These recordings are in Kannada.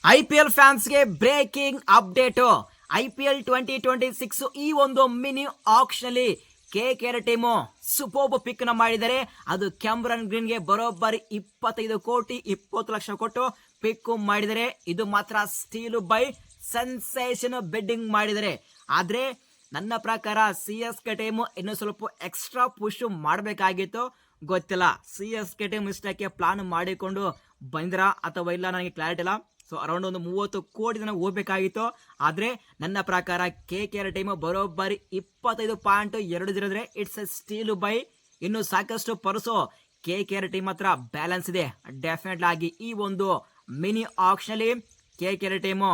IPL ಫ್ಯಾನ್ಸ್ಗೆ ಬ್ರೇಕಿಂಗ್ ಅಪ್ಡೇಟ್. IPL 2026 ಈ ಒಂದು ಮಿನಿ ಆಕ್ಷನ್ ಅಲ್ಲಿ KKR ಟೀಮು ಸೂಪರ್ಬ್ ಪಿಕ್ ನ ಮಾಡಿದರೆ. ಅದು ಕ್ಯಾಮ್ರನ್ ಗ್ರೀನ್ಗೆ ಬರೋಬ್ಬರಿ 25 ಕೋಟಿ 20 ಲಕ್ಷ ಕೊಟ್ಟು ಪಿಕ್ ಮಾಡಿದರೆ. ಇದು ಮಾತ್ರ ಸ್ಟೀಲ್ ಬೈ ಸೆನ್ಸೇಷನ್ ಬೆಡ್ಡಿಂಗ್ ಮಾಡಿದರೆ. ಆದ್ರೆ ನನ್ನ ಪ್ರಕಾರ CSK ಟೀಮು ಇನ್ನು ಸ್ವಲ್ಪ ಎಕ್ಸ್ಟ್ರಾ ಪುಷ್ ಮಾಡಬೇಕಾಗಿತ್ತು. ಗೊತ್ತಿಲ್ಲ CSK ಟೀಮ್ ಇಷ್ಟಕ್ಕೆ ಪ್ಲಾನ್ ಮಾಡಿಕೊಂಡು ಬಂದ್ರ ಅಥವಾ ಇಲ್ಲ, ನನಗೆ ಕ್ಲಾರಿಟಿ ಇಲ್ಲ. ಸೊ ಅರೌಂಡ್ ಒಂದು 30 ಕೋಟಿ ತನಕ ಹೋಗ್ಬೇಕಾಗಿತ್ತು. ಆದ್ರೆ ನನ್ನ ಪ್ರಕಾರ KKR ಟೀಮ್ ಬರೋಬ್ಬರಿ 25.20 ಇಟ್ಸ್ ಎ ಸ್ಟೀಲ್ ಬೈ. ಇನ್ನು ಸಾಕಷ್ಟು ಪರ್ಸು KKR ಟೀಮ್ ಹತ್ರ ಬ್ಯಾಲೆನ್ಸ್ ಇದೆ. ಡೆಫಿನೆಟ್ ಆಗಿ ಈ ಒಂದು ಮಿನಿ ಆಕ್ಷನ್ ಅಲ್ಲಿ KKR ಟೀಮು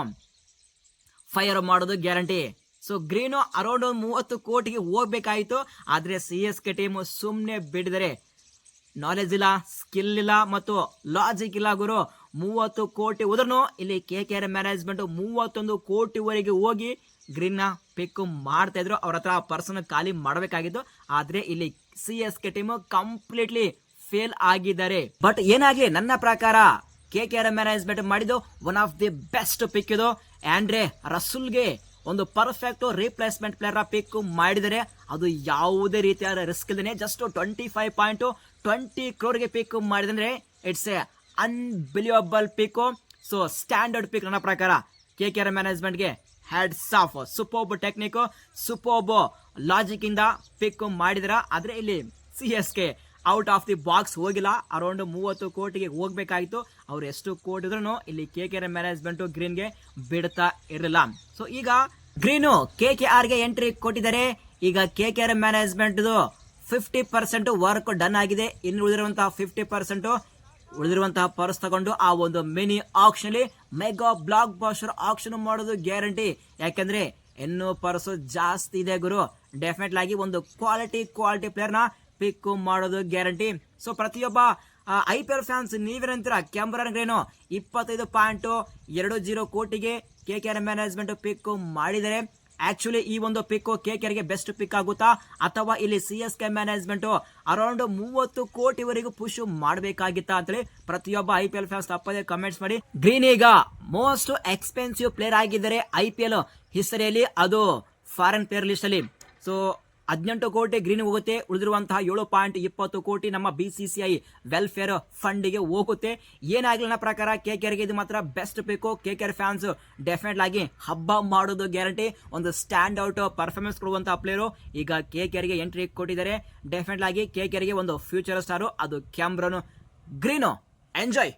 ಫೈರ್ ಮಾಡೋದು ಗ್ಯಾರಂಟಿ. ಸೊ ಗ್ರೀನು ಅರೌಂಡ್ 30 ಕೋಟಿಗೆ ಹೋಗ್ಬೇಕಾಗಿತ್ತು. ಆದ್ರೆ CSK ಟೀಮು ಸುಮ್ಮನೆ ಬಿಡಿದರೆ. ನಾಲೆಜ್ ಇಲ್ಲ, ಸ್ಕಿಲ್ ಇಲ್ಲ ಮತ್ತು ಲಾಜಿಕ್ ಇಲ್ಲ ಗುರು. 30 ಕೋಟಿ ಹೋದ್ರೂ ಇಲ್ಲಿ KKR ಮ್ಯಾನೇಜ್ಮೆಂಟ್ 31 ಕೋಟಿವರೆಗೆ ಹೋಗಿ ಗ್ರೀನ್ ನ ಪಿಕ್ ಮಾಡ್ತಾ ಇದ್ರು. ಅವ್ರ ಹತ್ರ ಪರ್ಸನ್ ಖಾಲಿ ಮಾಡಬೇಕಾಗಿತ್ತು. ಆದ್ರೆ ಇಲ್ಲಿ CSK ಟೀಮ್ ಕಂಪ್ಲೀಟ್ಲಿ ಫೇಲ್ ಆಗಿದ್ದಾರೆ. ಬಟ್ ಏನಾಗ್ಲಿ, ನನ್ನ ಪ್ರಕಾರ KKR ಮ್ಯಾನೇಜ್ಮೆಂಟ್ ಮಾಡಿದ್ದು ಒನ್ ಆಫ್ ದಿ ಬೆಸ್ಟ್ ಪಿಕ್ ಇದು. ಆಂಡ್ರೆ ರಸೂಲ್ಗೆ ಒಂದು ಪರ್ಫೆಕ್ಟ್ ರಿಪ್ಲೇಸ್ಮೆಂಟ್ ಪ್ಲೇಯರ್ ಪಿಕ್ ಮಾಡಿದರೆ. ಅದು ಯಾವುದೇ ರೀತಿಯಾದ ರಿಸ್ಕ್ ಇಲ್ಲದೆ ಜಸ್ಟ್ 25.20 ಕ್ರೋರ್ಗೆ ಪಿಕ್ ಮಾಡಿದ್ರೆ it's a unbelievable pick. So standard pick ನನ್ನ ಪ್ರಕಾರ. KKR ಮ್ಯಾನೇಜ್ಮೆಂಟ್ಗೆ hats off. Superb technique, superb logic ಇಂದ ಪಿಕ್ ಮಾಡಿದ್ರ. ಆದ್ರೆ ಇಲ್ಲಿ CSK out of the box ಹೋಗಿಲ್ಲ. ಅರೌಂಡ್ 30 ಕೋಟಿಗೆ ಹೋಗ್ಬೇಕಾಗಿತ್ತು. ಅವ್ರು ಎಷ್ಟು ಕೋಟಿ ಇದ್ರು ಇಲ್ಲಿ KKR ಮ್ಯಾನೇಜ್ಮೆಂಟ್ ಗ್ರೀನ್ಗೆ ಬಿಡ್ತಾ ಇರಲಿಲ್ಲ. ಸೊ ಈಗ ಗ್ರೀನು KKRಗೆ ಎಂಟ್ರಿ ಕೊಟ್ಟಿದ್ದಾರೆ. ಈಗ KKR ಮ್ಯಾನೇಜ್ಮೆಂಟ್ 50% ವರ್ಕ್ ಡನ್ ಆಗಿದೆ. ಇನ್ನು ಉಳಿದಿರುವಂತಹ 50% ಉಳಿದಿರುವಂತಹ ಪರ್ಸ್ ತಗೊಂಡು ಆ ಒಂದು ಮಿನಿ ಆಕ್ಷನ್ ಅಲ್ಲಿ ಮೆಗಾ ಬ್ಲಾಕ್ ಬಾಸ್ಟರ್ ಆಕ್ಷನ್ ಮಾಡೋದು ಗ್ಯಾರಂಟಿ. ಯಾಕಂದ್ರೆ ಇನ್ನು ಪರ್ಸ್ ಜಾಸ್ತಿ ಇದೆ ಗುರು. ಡೆಫಿನೆಟ್ ಆಗಿ ಒಂದು ಕ್ವಾಲಿಟಿ ಪ್ಲೇಯರ್ ನ ಪಿಕ್ ಮಾಡೋದು ಗ್ಯಾರಂಟಿ. ಸೊ ಪ್ರತಿಯೊಬ್ಬ IPL ಫ್ಯಾನ್ಸ್ ನೀವೇನಂತೀರಾ? ಕ್ಯಾಮ್ರನ್ ಗ್ರೀನು 25.20 ಕೋಟಿಗೆ KKR ಮ್ಯಾನೇಜ್ಮೆಂಟ್ ಪಿಕ್ ಮಾಡಿದರೆ. ಆಕ್ಚುಲಿ ಈ ಒಂದು ಪಿಕ್ KKRಗೆ ಬೆಸ್ಟ್ ಪಿಕ್ ಆಗುತ್ತಾ ಅಥವಾ ಇಲ್ಲಿ CSK ಮ್ಯಾನೇಜ್ಮೆಂಟ್ ಅರೌಂಡ್ 30 ಕೋಟಿವರೆಗೂ ಪುಷ್ ಮಾಡಬೇಕಾಗಿತ್ತಾ ಅಂತೇಳಿ ಪ್ರತಿಯೊಬ್ಬ IPL ಫ್ಯಾನ್ಸ್ ತಪ್ಪದೆ ಕಮೆಂಟ್ಸ್ ಮಾಡಿ. ಗ್ರೀನ್ ಈಗ ಮೋಸ್ಟ್ ಎಕ್ಸ್ಪೆನ್ಸಿವ್ ಪ್ಲೇಯರ್ ಆಗಿದ್ದಾರೆ IPL ಹಿಸ್ಟರಿಯಲ್ಲಿ. ಅದು ಫಾರಿನ್ ಪ್ಲೇಯರ್ ಲಿಸ್ಟ್ ಅಲ್ಲಿ. ಸೊ 18 ಕೋಟಿ ಗ್ರೀನ್ ಹೋಗುತ್ತೆ. ಉಳಿದಿರುವಂತಹ 7.20 ಕೋಟಿ ನಮ್ಮ BCCI ವೆಲ್ಫೇರ್ ಫಂಡ್ ಗೆ ಹೋಗುತ್ತೆ. ಏನಾಗಲಿ ನನ್ನ ಪ್ರಕಾರ KKRಗೆ ಇದು ಮಾತ್ರ ಬೆಸ್ಟ್ ಪಿಕ್. KKR ಫ್ಯಾನ್ಸ್ ಡೆಫಿನೆಟ್ ಆಗಿ ಹಬ್ಬ ಮಾಡೋದು ಗ್ಯಾರಂಟಿ. ಒಂದು ಸ್ಟ್ಯಾಂಡ್ ಔಟ್ ಪರ್ಫಾರ್ಮೆನ್ಸ್ ಕೊಡುವಂತಹ ಪ್ಲೇಯರು ಈಗ KKRಗೆ ಎಂಟ್ರಿ ಕೊಟ್ಟಿದ್ದಾರೆ. ಡೆಫಿನೆಟ್ ಆಗಿ KKRಗೆ ಒಂದು ಫ್ಯೂಚರ್ ಸ್ಟಾರ್ ಅದು ಕ್ಯಾಮ್ರನ್ ಗ್ರೀನು. ಎಂಜಾಯ್.